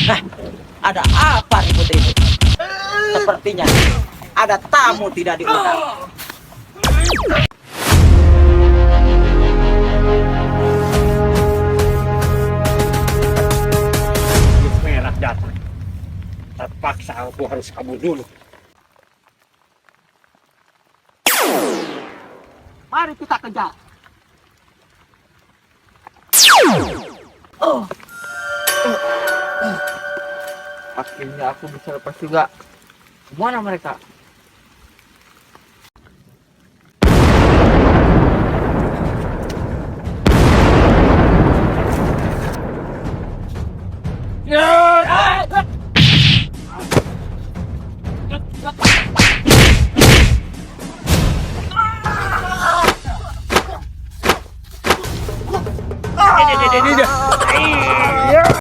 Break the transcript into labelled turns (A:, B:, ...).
A: Hah, ada apa ribut-ribut? Sepertinya ada tamu tidak diundang.
B: Merah datang. Terpaksa aku harus kabur dulu.
A: Mari kita kejar. Akhirnya aku bisa lepas juga. Kemana mereka?
B: Ya!